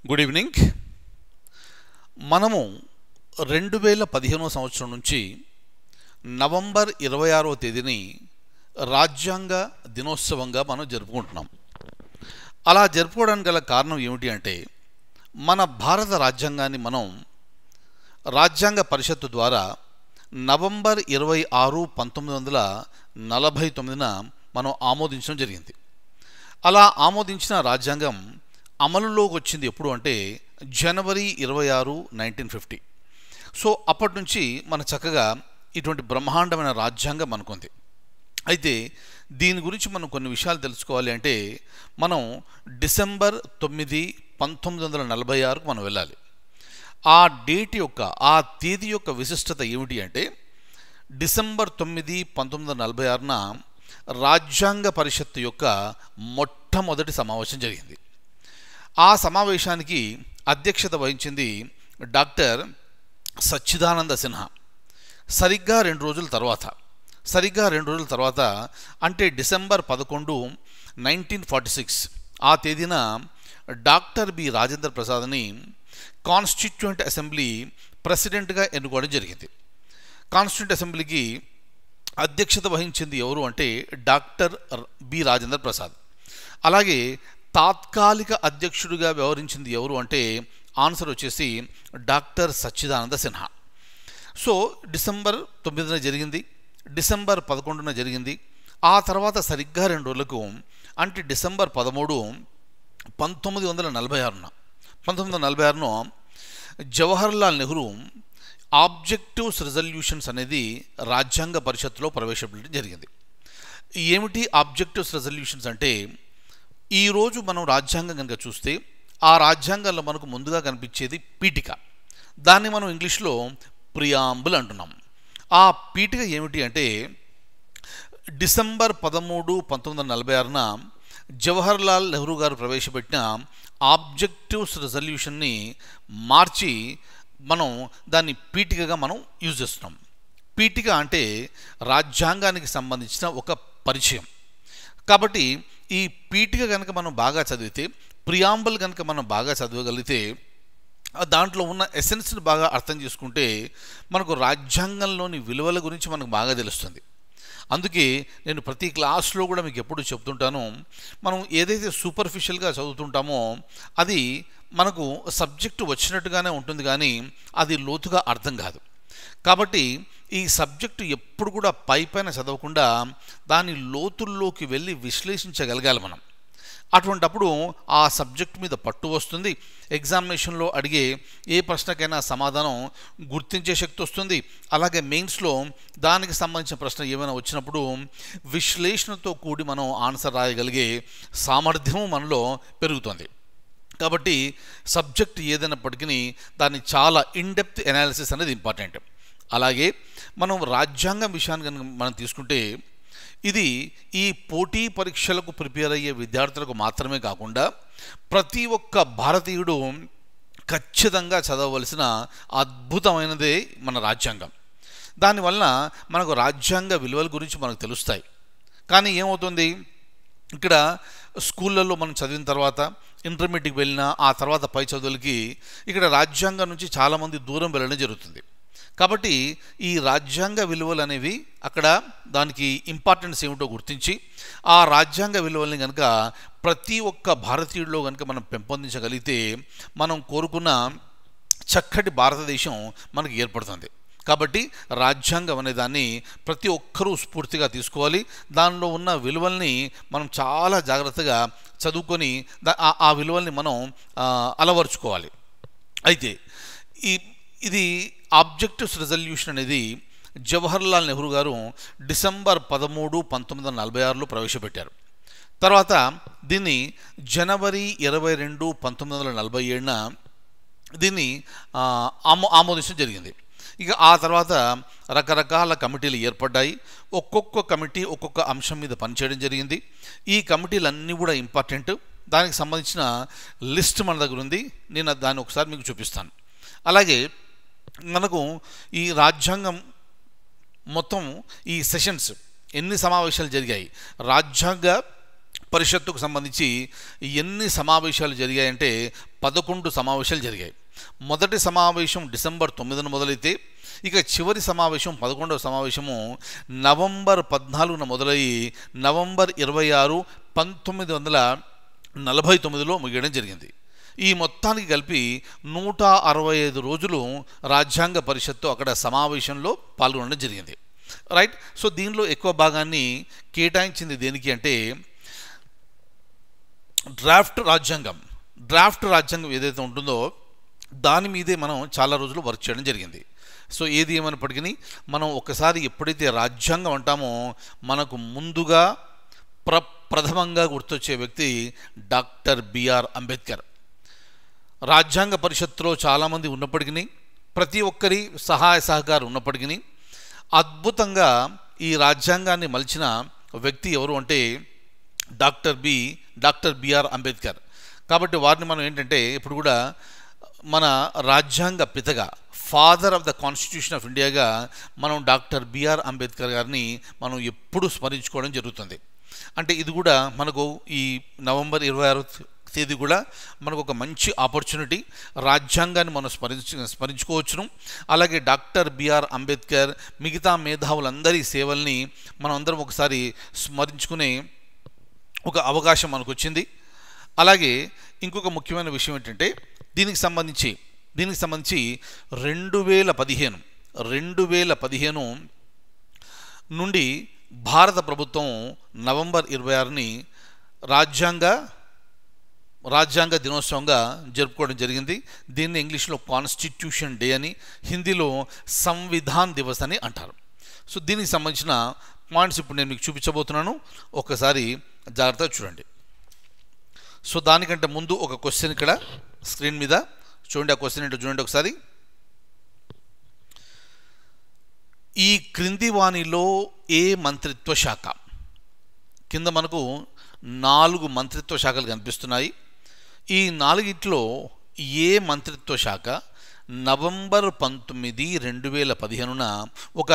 Good evening. మనము 2015 సంవత్సరం నుంచి నవంబర్ 26వ తేదీని రాజ్యాంగ దినోత్సవంగా మనం జరుపుకుంటున్నాం. అలా జరుపుకోవడానికి గల కారణం ఏమిటి అంటే, మన భారత రాజ్యాంగాన్ని మనం రాజ్యాంగ పరిషత్తు ద్వారా నవంబర్ 26, 1949న మనం ఆమోదించడం జరిగింది. అలా ఆమోదించిన రాజ్యాంగం అమలులోకి వచ్చింది ఎప్పుడు అంటే జనవరి 26, 1950. సో అప్పటి నుంచి మన చక్కగా ఇటువంటి బ్రహ్మాండమైన రాజ్యాంగం అనుకుంది. అయితే దీని గురించి మనం కొన్ని విషయాలు తెలుసుకోవాలి అంటే మనం డిసెంబర్ 9, 1946కు మనం వెళ్ళాలి. ఆ డేట్ యొక్క ఆ తేదీ యొక్క విశిష్టత ఏమిటి అంటే, డిసెంబర్ 9, 1946న రాజ్యాంగ పరిషత్తు యొక్క మొట్టమొదటి సమావేశం జరిగింది. ఆ సమావేశానికి అధ్యక్షత వహించింది డాక్టర్ సచ్చిదానంద సిన్హా. సరిగ్గా 2 రోజుల తర్వాత అంటే డిసెంబర్ 11, 1946 ఆ తేదీన డాక్టర్ బి రాజేంద్ర ప్రసాద్ని కాన్స్టిట్యూయెంట్ అసెంబ్లీ ప్రెసిడెంట్గా ఎన్నుకోవడం జరిగింది. కాన్స్టిట్యూయెంట్ అసెంబ్లీకి అధ్యక్షత వహించింది ఎవరు అంటే డాక్టర్ బి రాజేంద్ర ప్రసాద్. అలాగే తాత్కాలిక అధ్యక్షుడిగా వ్యవహరించింది ఎవరు అంటే ఆన్సర్ వచ్చేసి doctor Sachchidananda Sinha. So December 9న జరిగింది, డిసెంబర్ 11న జరిగింది. ఆ తర్వాత సరిగ్గా 2 రోజులకు అంటే డిసెంబర్ 13, 1946న జవహర్లాల్ నెహ్రూ ఆబ్జెక్టివ్స్ రిజల్యూషన్స్ అనేది రాజ్యాంగ పరిషత్తులో ప్రవేశపెట్టడం జరిగింది. ఏమిటి ఆబ్జెక్టివ్స్ రిజల్యూషన్స్ అంటే, ఈరోజు మనం రాజ్యాంగం కనుక చూస్తే ఆ రాజ్యాంగంలో మనకు ముందుగా కనిపించేది పీఠిక. దాన్ని మనం ఇంగ్లీష్లో ప్రియాంబుల్ అంటున్నాం. ఆ పీఠిక ఏమిటి అంటే, డిసెంబర్ 13, 1946న జవహర్లాల్ నెహ్రూ గారు ప్రవేశపెట్టిన ఆబ్జెక్టివ్స్ రిజల్యూషన్ని మార్చి మనం దాన్ని పీఠికగా మనం యూజ్ చేస్తున్నాం. పీఠిక అంటే రాజ్యాంగానికి సంబంధించిన ఒక పరిచయం. కాబట్టి ఈ పీఠిక కనుక మనం బాగా చదివితే, ప్రియాంబుల్ కనుక మనం బాగా చదవగలిగితే, దాంట్లో ఉన్న ఎసెన్స్ని బాగా అర్థం చేసుకుంటే మనకు రాజ్యాంగంలోని విలువల గురించి మనకు బాగా తెలుస్తుంది. అందుకే నేను ప్రతి క్లాస్లో కూడా మీకు ఎప్పుడు చెప్తుంటాను, మనం ఏదైతే సూపర్ఫిషియల్గా చదువుతుంటామో అది మనకు సబ్జెక్టు వచ్చినట్టుగానే ఉంటుంది, కానీ అది లోతుగా అర్థం కాదు. కాబట్టి ఈ సబ్జెక్టు ఎప్పుడు కూడా పైపైన చదవకుండా దాని లోతుల్లోకి వెళ్ళి విశ్లేషించగలగాలి మనం. అటువంటప్పుడు ఆ సబ్జెక్టు మీద పట్టు వస్తుంది. ఎగ్జామినేషన్లో అడిగే ఏ ప్రశ్నకైనా సమాధానం గుర్తించే శక్తి వస్తుంది. అలాగే మెయిన్స్లో దానికి సంబంధించిన ప్రశ్న ఏమైనా వచ్చినప్పుడు విశ్లేషణతో కూడి మనం ఆన్సర్ రాయగలిగే సామర్థ్యము మనలో పెరుగుతుంది. కాబట్టి సబ్జెక్ట్ ఏదైనప్పటికీ దాన్ని చాలా ఇన్డెప్త్ ఎనాలిసిస్ అనేది ఇంపార్టెంట్. అలాగే మనం రాజ్యాంగం విషయాన్ని కనుక మనం తీసుకుంటే, ఇది ఈ పోటీ పరీక్షలకు ప్రిపేర్ అయ్యే విద్యార్థులకు మాత్రమే కాకుండా ప్రతి ఒక్క భారతీయుడు ఖచ్చితంగా చదవవలసిన అద్భుతమైనదే మన రాజ్యాంగం. దానివల్ల మనకు రాజ్యాంగ విలువల గురించి మనకు తెలుస్తాయి. కానీ ఏమవుతుంది, ఇక్కడ స్కూళ్ళల్లో మనం చదివిన తర్వాత ఇంటర్మీడియట్కి వెళ్ళినా ఆ తర్వాత పై చదువులకి ఇక్కడ రాజ్యాంగం నుంచి చాలామంది దూరం వెళ్ళడం జరుగుతుంది. కాబట్టి ఈ రాజ్యాంగ విలువలు అనేవి అక్కడ దానికి ఇంపార్టెన్స్ ఏమిటో గుర్తించి ఆ రాజ్యాంగ విలువల్ని కనుక ప్రతి ఒక్క భారతీయుడిలో కనుక మనం పెంపొందించగలిగితే మనం కోరుకున్న చక్కటి భారతదేశం మనకు ఏర్పడుతుంది. కాబట్టి రాజ్యాంగం అనే దాన్ని ప్రతి ఒక్కరూ స్ఫూర్తిగా తీసుకోవాలి. దానిలో ఉన్న విలువల్ని మనం చాలా జాగ్రత్తగా చదువుకొని ఆ విలువల్ని మనం అలవరుచుకోవాలి. అయితే ఇది ఆబ్జెక్టివ్స్ రిజల్యూషన్ అనేది జవహర్లాల్ నెహ్రూ గారు డిసెంబర్ 13, 1946లో ప్రవేశపెట్టారు. తర్వాత దీన్ని జనవరి 22, 1947న దీన్ని ఆమోదించడం జరిగింది. ఇక ఆ తర్వాత రకరకాల కమిటీలు ఏర్పడ్డాయి. ఒక్కొక్క కమిటీ ఒక్కొక్క అంశం మీద పనిచేయడం జరిగింది. ఈ కమిటీలన్నీ కూడా ఇంపార్టెంట్. దానికి సంబంధించిన లిస్ట్ మన దగ్గర ఉంది. నేను దాన్ని ఒకసారి మీకు చూపిస్తాను. అలాగే మనకు ఈ రాజ్యాంగం మొత్తం ఈ సెషన్స్ ఎన్ని సమావేశాలు జరిగాయి, రాజ్యాంగ పరిషత్తుకు సంబంధించి ఎన్ని సమావేశాలు జరిగాయంటే 11 సమావేశాలు జరిగాయి. మొదటి సమావేశం డిసెంబర్ 9న మొదలైతే ఇక చివరి సమావేశం 11వ సమావేశము నవంబర్ 14న మొదలయ్యి నవంబర్ 26, 1949లో ముగియడం జరిగింది. ఈ మొత్తానికి కలిపి 165 రోజులు రాజ్యాంగ పరిషత్తు అక్కడ సమావేశంలో పాల్గొనడం జరిగింది. రైట్. సో దీనిలో ఎక్కువ భాగాన్ని కేటాయించింది దేనికి అంటే డ్రాఫ్ట్ రాజ్యాంగం ఏదైతే ఉంటుందో దాని మీదే మనం చాలా రోజులు వర్క్ చేయడం జరిగింది. సో ఏది ఏమైనప్పటికీ మనం ఒకసారి ఎప్పుడైతే రాజ్యాంగం అంటామో మనకు ముందుగా ప్రథమంగా గుర్తొచ్చే వ్యక్తి డాక్టర్ బిఆర్ అంబేద్కర్. రాజ్యాంగ పరిషత్తులో చాలామంది ఉన్నప్పటికీ, ప్రతి ఒక్కరి సహాయ సహకారం ఉన్నప్పటికీ అద్భుతంగా ఈ రాజ్యాంగాన్ని మలిచిన వ్యక్తి ఎవరు అంటే డాక్టర్ బిఆర్ అంబేద్కర్. కాబట్టి వారిని మనం ఏంటంటే ఇప్పుడు కూడా మన రాజ్యాంగ పితగా, father of the constitution of ఇండియాగా మనం డాక్టర్ బిఆర్ అంబేద్కర్ గారిని మనం ఎప్పుడూ స్మరించుకోవడం జరుగుతుంది. అంటే ఇది కూడా మనకు ఈ నవంబర్ 26వ తేదీ కూడా మనకు ఒక మంచి ఆపర్చునిటీ, రాజ్యాంగాన్ని మనం స్మరించుకోవచ్చును. అలాగే డాక్టర్ బిఆర్ అంబేద్కర్ మిగతా మేధావులందరి సేవల్ని మనం అందరం ఒకసారి స్మరించుకునే ఒక అవకాశం మనకు వచ్చింది. అలాగే ఇంకొక ముఖ్యమైన విషయం ఏంటంటే దీనికి సంబంధించి 2015 నుండి భారత ప్రభుత్వం నవంబర్ 26ని రాజ్యాంగ దినోత్సవంగా జరుపుకోవడం జరిగింది. దీన్ని ఇంగ్లీష్లో కాన్స్టిట్యూషన్ డే అని, హిందీలో సంవిధాన్ దివస్ అని అంటారు. సో దీనికి సంబంధించిన పాయింట్స్ ఇప్పుడు నేను మీకు చూపించబోతున్నాను, ఒకసారి జాగ్రత్తగా చూడండి. సో దానికంటే ముందు ఒక క్వశ్చన్ ఇక్కడ స్క్రీన్ మీద చూడండి. ఆ క్వశ్చన్ ఏంటో చూడండి ఒకసారి. ఈ క్రింది వాణిలో ఏ మంత్రిత్వ శాఖ, కింద మనకు 4 మంత్రిత్వ శాఖలు కనిపిస్తున్నాయి. ఈ 4గిట్లో ఏ మంత్రిత్వ శాఖ నవంబర్ 19, 2015న ఒక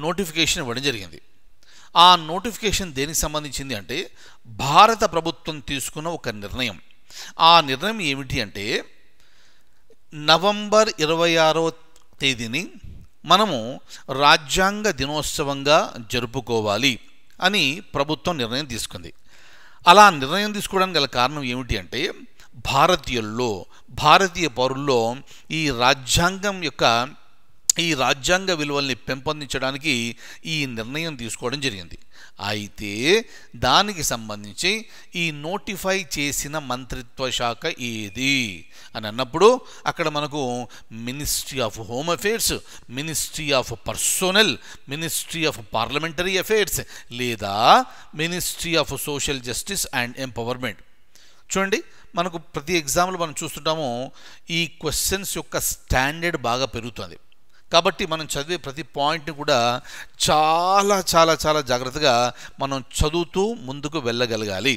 నోటిఫికేషన్ ఇవ్వడం జరిగింది. ఆ నోటిఫికేషన్ దేనికి సంబంధించింది అంటే భారత ప్రభుత్వం తీసుకున్న ఒక నిర్ణయం. ఆ నిర్ణయం ఏమిటి అంటే నవంబర్ 26వ తేదీని మనము రాజ్యాంగ దినోత్సవంగా జరుపుకోవాలి అని ప్రభుత్వం నిర్ణయం తీసుకుంది. అలా నిర్ణయం తీసుకోవడానికి గల కారణం ఏమిటి అంటే భారతీయ పౌరుల్లో ఈ రాజ్యాంగ విలువల్ని పెంపొందించడానికి ఈ నిర్ణయం తీసుకోవడం జరిగింది. అయితే దానికి సంబంధించి ఈ నోటిఫై చేసిన మంత్రిత్వ శాఖ ఏది అని అన్నప్పుడు అక్కడ మనకు ministry of home affairs, ministry of personnel, ministry of parliamentary affairs లేదా ministry of social justice and empowerment. చూడండి, మనకు ప్రతి ఎగ్జామ్లో మనం చూస్తుంటాము ఈ క్వశ్చన్స్ యొక్క స్టాండర్డ్ బాగా పెరుగుతుంది. కాబట్టి మనం చదివే ప్రతి పాయింట్ని కూడా చాలా చాలా చాలా జాగ్రత్తగా మనం చదువుతూ ముందుకు వెళ్ళగలగాలి.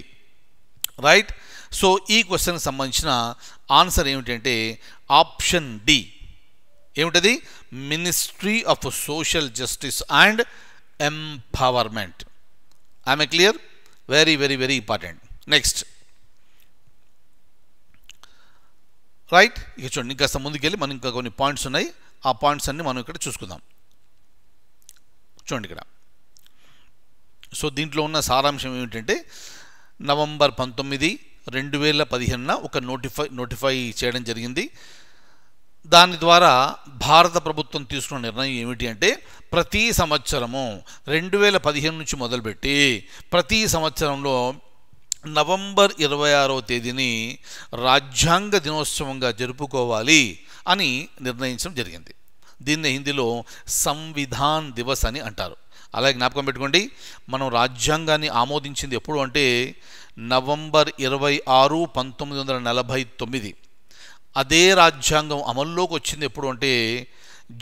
రైట్. సో ఈ క్వశ్చన్కి సంబంధించిన ఆన్సర్ ఏమిటంటే ఆప్షన్ డి. ఏమిటది? Ministry of social justice and empowerment. I'm clear? Very very very important. Next. Right. ఇక చూడండి, ఇంకా ముందుకెళ్ళి మనం ఇంకా కొన్ని పాయింట్స్ ఉన్నాయి. ఆ పాయింట్స్ అన్ని మనం ఇక్కడ చూసుకుందాం. చూడండి ఇక్కడ. సో దీంట్లో ఉన్న సారాంశం ఏమిటంటే నవంబర్ 19, 2015న ఒక నోటిఫై చేయడం జరిగింది. దాని ద్వారా భారత ప్రభుత్వం తీసుకున్న నిర్ణయం ఏమిటి అంటే ప్రతి సంవత్సరము 2015 నుంచి మొదలుపెట్టి ప్రతి సంవత్సరంలో నవంబర్ 26వ తేదీని రాజ్యాంగ దినోత్సవంగా జరుపుకోవాలి అని నిర్ణయించడం జరిగింది. దీన్ని హిందీలో సంవిధాన్ దివస్ అని అంటారు. అలాగే జ్ఞాపకం పెట్టుకోండి, మనం రాజ్యాంగాన్ని ఆమోదించింది ఎప్పుడు అంటే నవంబర్ 26, 1949. అదే రాజ్యాంగం అమల్లోకి వచ్చింది ఎప్పుడు అంటే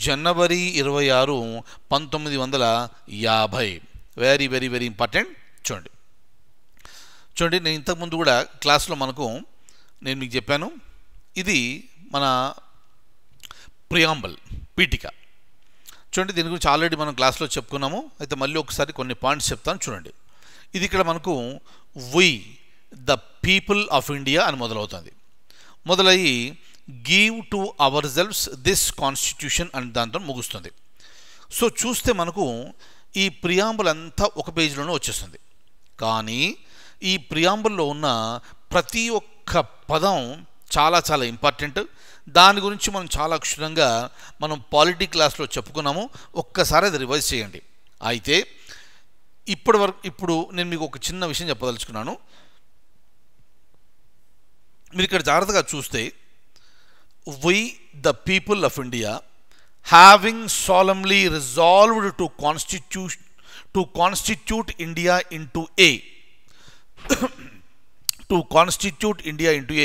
జనవరి 26, 1950. Very very very important. చూడండి, నేను ఇంతకుముందు కూడా క్లాస్లో నేను మీకు చెప్పాను, ఇది మన ప్రియాంబల్, పీఠిక. చూడండి, దీని గురించి ఆల్రెడీ మనం క్లాస్లో చెప్పుకున్నాము. అయితే మళ్ళీ ఒకసారి కొన్ని పాయింట్స్ చెప్తాను. చూడండి, ఇది ఇక్కడ మనకు we the people of India అని మొదలవుతుంది. మొదలయ్యి give to ourselves this constitution అని దాంతో ముగుస్తుంది. సో చూస్తే మనకు ఈ ప్రియాంబుల్ అంతా ఒక పేజీలోనే వచ్చేస్తుంది. కానీ ఈ ప్రియాంబుల్లో ఉన్న ప్రతి ఒక్క పదం చాలా చాలా ఇంపార్టెంట్. దాని గురించి మనం చాలా క్షుణ్ణంగా మనం పాలిటీ క్లాస్లో చెప్పుకున్నాము. ఒక్కసారి అది రివైజ్ చేయండి. అయితే ఇప్పుడు నేను మీకు ఒక చిన్న విషయం చెప్పదలుచుకున్నాను. మీరు ఇక్కడ జాగ్రత్తగా చూస్తే we the people of India having solemnly resolved to constitute India into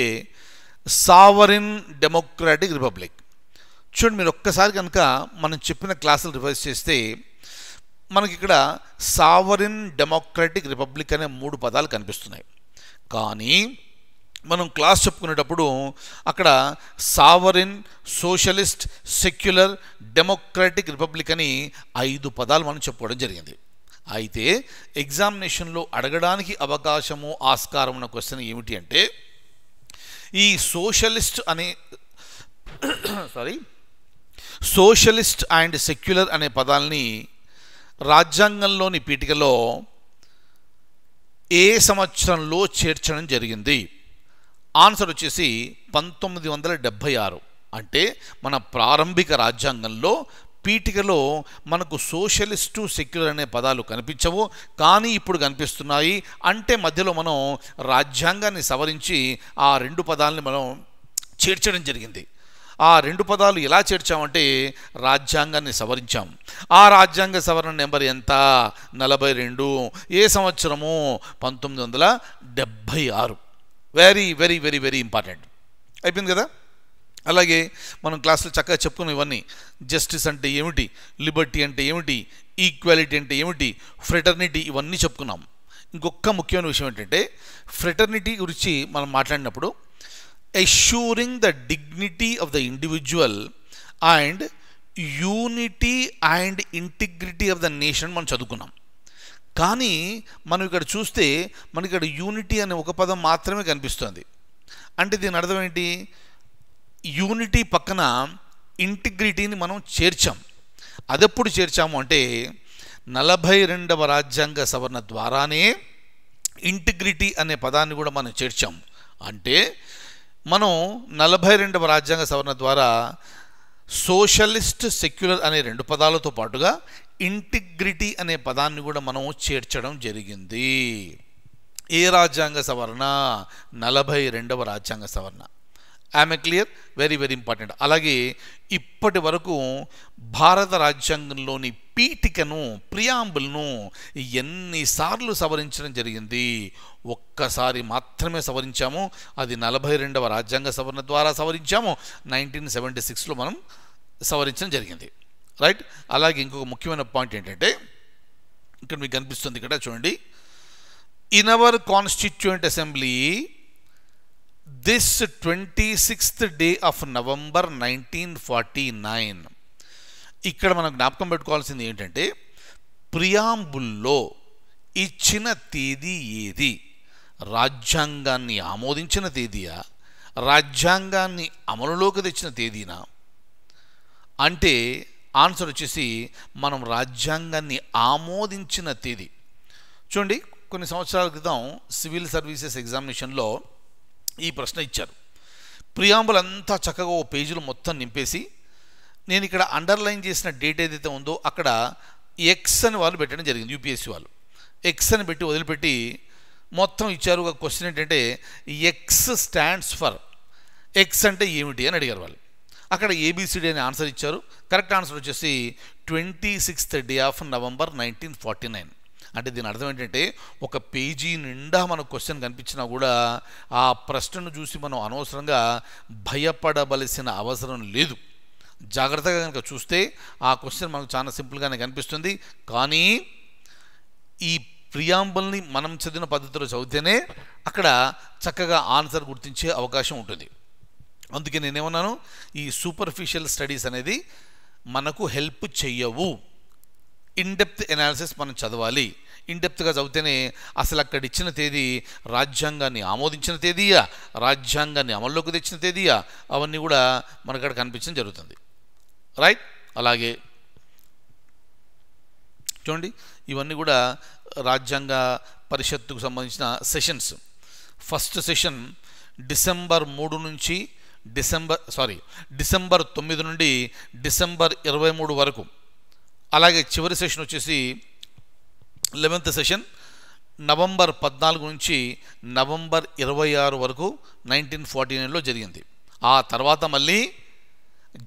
a sovereign democratic republic. చూడండి, మీరు ఒక్కసారి కనుక మనం చెప్పిన క్లాసులు రివైజ్ చేస్తే మనకి ఇక్కడ సావరిన్ డెమోక్రాటిక్ రిపబ్లిక్ అనే 3 పదాలు కనిపిస్తున్నాయి. కానీ మనం క్లాస్ చెప్పుకునేటప్పుడు అక్కడ sovereign, socialist, secular, democratic republic అని 5 పదాలు మనం చెప్పుకోవడం జరిగింది. అయితే ఎగ్జామినేషన్లో అడగడానికి అవకాశము ఆస్కారం ఉన్న క్వశ్చన్ ఏమిటి అంటే ఈ సోషలిస్ట్ అండ్ సెక్యులర్ అనే పదాలని రాజ్యాంగంలోని పీఠికలో ఏ సంవత్సరంలో చేర్చడం జరిగింది? ఆన్సర్ వచ్చేసి 1976. అంటే మన ప్రారంభిక రాజ్యాంగంలో పీఠికలో మనకు సోషలిస్టు, సెక్యులర్ అనే పదాలు కనిపించవు, కానీ ఇప్పుడు కనిపిస్తున్నాయి. అంటే మధ్యలో మనం రాజ్యాంగాన్ని సవరించి ఆ 2 పదాలని మనం చేర్చడం జరిగింది. ఆ 2 పదాలు ఎలా చేర్చామంటే రాజ్యాంగాన్ని సవరించాం. ఆ రాజ్యాంగ సవరణ నెంబర్ ఎంత? 42. ఏ సంవత్సరము? 1976. Very very very very important. అయిపోయింది కదా. అలాగే మనం క్లాసులో చక్కగా చెప్పుకున్నాం ఇవన్నీ. జస్టిస్ అంటే ఏమిటి, లిబర్టీ అంటే ఏమిటి, ఈక్వాలిటీ అంటే ఏమిటి, ఫ్రెటర్నిటీ, ఇవన్నీ చెప్పుకున్నాం. ఇంకొక ముఖ్యమైన విషయం ఏంటంటే ఫ్రెటర్నిటీ గురించి మనం మాట్లాడినప్పుడు assuring the dignity of the individual and unity and integrity of the nation మనం చదువుకున్నాం. కానీ మనం ఇక్కడ చూస్తే మనకి ఇక్కడ యూనిటీ అనే ఒక పదం మాత్రమే కనిపిస్తుంది. అంటే దీని అర్థం ఏంటి? యూనిటీ పక్కన ఇంటిగ్రిటీని మనం చేర్చాం. అదెప్పుడు చేర్చాము అంటే 42వ రాజ్యాంగ సవరణ ద్వారానే ఇంటిగ్రిటీ అనే పదాన్ని కూడా మనం చేర్చాము. అంటే మనం 42వ రాజ్యాంగ సవరణ ద్వారా సోషలిస్ట్, సెక్యులర్ అనే 2 పదాలతో పాటుగా ఇంటిగ్రిటీ అనే పదాన్ని కూడా మనం చేర్చడం జరిగింది. ఏ రాజ్యాంగ సవరణ? 42వ రాజ్యాంగ సవరణ. I'm clear? Very very important. అలాగే ఇప్పటి వరకు భారత రాజ్యాంగంలోని పీఠికను, ప్రియాంబుల్ను ఎన్నిసార్లు సవరించడం జరిగింది? ఒక్కసారి మాత్రమే సవరించాము. అది 42వ రాజ్యాంగ సవరణ ద్వారా సవరించాము. 1976లో మనం సవరించడం జరిగింది. రైట్. అలాగే ఇంకొక ముఖ్యమైన పాయింట్ ఏంటంటే ఇక్కడ మీకు కనిపిస్తుంది, ఇక్కడ చూడండి. In our constituent assembly this 26th day of November 1949. ఇక్కడ మనం జ్ఞాపకం పెట్టుకోవాల్సింది ఏంటంటే ప్రియాంబుల్లో ఇచ్చిన తేదీ ఏది? రాజ్యాంగాన్ని ఆమోదించిన తేదీయా, రాజ్యాంగాన్ని అమలులోకి తెచ్చిన తేదీనా? అంటే ఆన్సర్ వచ్చేసి మనం రాజ్యాంగాన్ని ఆమోదించిన తేదీ. చూడండి, కొన్ని సంవత్సరాల క్రితం సివిల్ సర్వీసెస్ ఎగ్జామినేషన్లో ఈ ప్రశ్న ఇచ్చారు. ప్రియాంబుల్ అంతా చక్కగా ఓ పేజీలో మొత్తం నింపేసి నేను ఇక్కడ అండర్లైన్ చేసిన డేట్ ఏదైతే ఉందో అక్కడ ఎక్స్ అని వాళ్ళు పెట్టడం జరిగింది. యూపీఎస్సీ వాళ్ళు ఎక్స్ అని పెట్టి వదిలిపెట్టి మొత్తం ఇచ్చారు. ఒక క్వశ్చన్ ఏంటంటే ఎక్స్ స్టాండ్స్ ఫర్, ఎక్స్ అంటే ఏమిటి అని అడిగారు వాళ్ళు. అక్కడ ఏబిసిడి అని ఆన్సర్ ఇచ్చారు. కరెక్ట్ ఆన్సర్ వచ్చేసి 26th day of November 1949. అంటే దీని అర్థం ఏంటంటే ఒక పేజీ నిండా మనకు క్వశ్చన్ కనిపించినా కూడా ఆ ప్రశ్నను చూసి మనం అనవసరంగా భయపడవలసిన అవసరం లేదు. జాగ్రత్తగా కనుక చూస్తే ఆ క్వశ్చన్ మనకు చాలా సింపుల్గానే కనిపిస్తుంది. కానీ ఈ ప్రియాంబుల్ని మనం చదివిన పద్ధతిలో చదివితేనే అక్కడ చక్కగా ఆన్సర్ గుర్తించే అవకాశం ఉంటుంది. అందుకే నేనేమన్నాను, ఈ సూపర్ఫిషియల్ స్టడీస్ అనేది మనకు హెల్ప్ చెయ్యవు. ఇన్డెప్త్ ఎనాలిసిస్ మనం చదవాలి. ఇన్డెప్త్గా చదివితేనే అసలు అక్కడ ఇచ్చిన తేదీ రాజ్యాంగాన్ని ఆమోదించిన తేదీయా, రాజ్యాంగాన్ని అమల్లోకి తెచ్చిన తేదీయా, అవన్నీ కూడా మనకు అక్కడ కనిపించడం జరుగుతుంది. రైట్. అలాగే చూడండి, ఇవన్నీ కూడా రాజ్యాంగ పరిషత్తుకు సంబంధించిన సెషన్స్. ఫస్ట్ సెషన్ డిసెంబర్ 3 నుంచి డిసెంబర్ 9 నుండి డిసెంబర్ 23 వరకు. అలాగే చివరి సెషన్ వచ్చేసి 11th సెషన్ నవంబర్ 14 నుంచి నవంబర్ 26 వరకు 1949లో జరిగింది. ఆ తర్వాత మళ్ళీ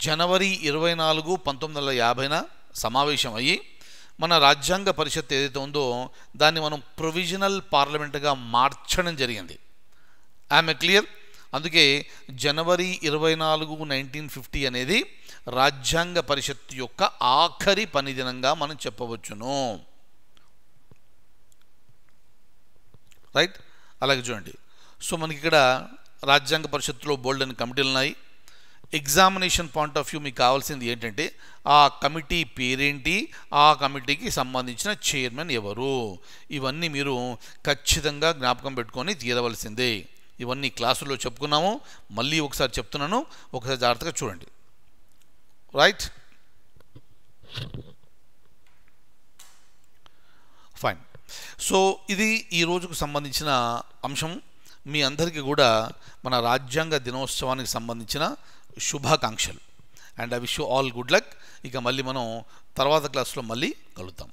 జనవరి 24, 1950న సమావేశం అయ్యి మన రాజ్యాంగ పరిషత్ ఏదైతే ఉందో దాన్ని మనం ప్రొవిజనల్ పార్లమెంట్గా మార్చడం జరిగింది. ఆమె క్లియర్. అందుకే జనవరి 24, 1950 అనేది రాజ్యాంగ పరిషత్ యొక్క ఆఖరి పని దినంగా మనం చెప్పవచ్చును. రైట్. అలాగే చూడండి, సో మనకి ఇక్కడ రాజ్యాంగ పరిషత్తులో బోల్డ్ అని కమిటీలు ఉన్నాయి. ఎగ్జామినేషన్ పాయింట్ ఆఫ్ వ్యూ మీకు కావాల్సింది ఏంటంటే ఆ కమిటీ పేరేంటి, ఆ కమిటీకి సంబంధించిన చైర్మన్ ఎవరు, ఇవన్నీ మీరు ఖచ్చితంగా జ్ఞాపకం పెట్టుకొని తీరవలసిందే. ఇవన్నీ క్లాసుల్లో చెప్పుకున్నాము, మళ్ళీ ఒకసారి చెప్తున్నాను, ఒకసారి జాగ్రత్తగా చూడండి. రైట్. ఫైన్. సో ఇది ఈ రోజుకు సంబంధించిన అంశం. మీ అందరికీ కూడా మన రాజ్యాంగ దినోత్సవానికి సంబంధించిన శుభాకాంక్షలు. And I wish you all good luck. ఇక మళ్ళీ మనం తర్వాత క్లాస్లో మళ్ళీ కలుద్దాం.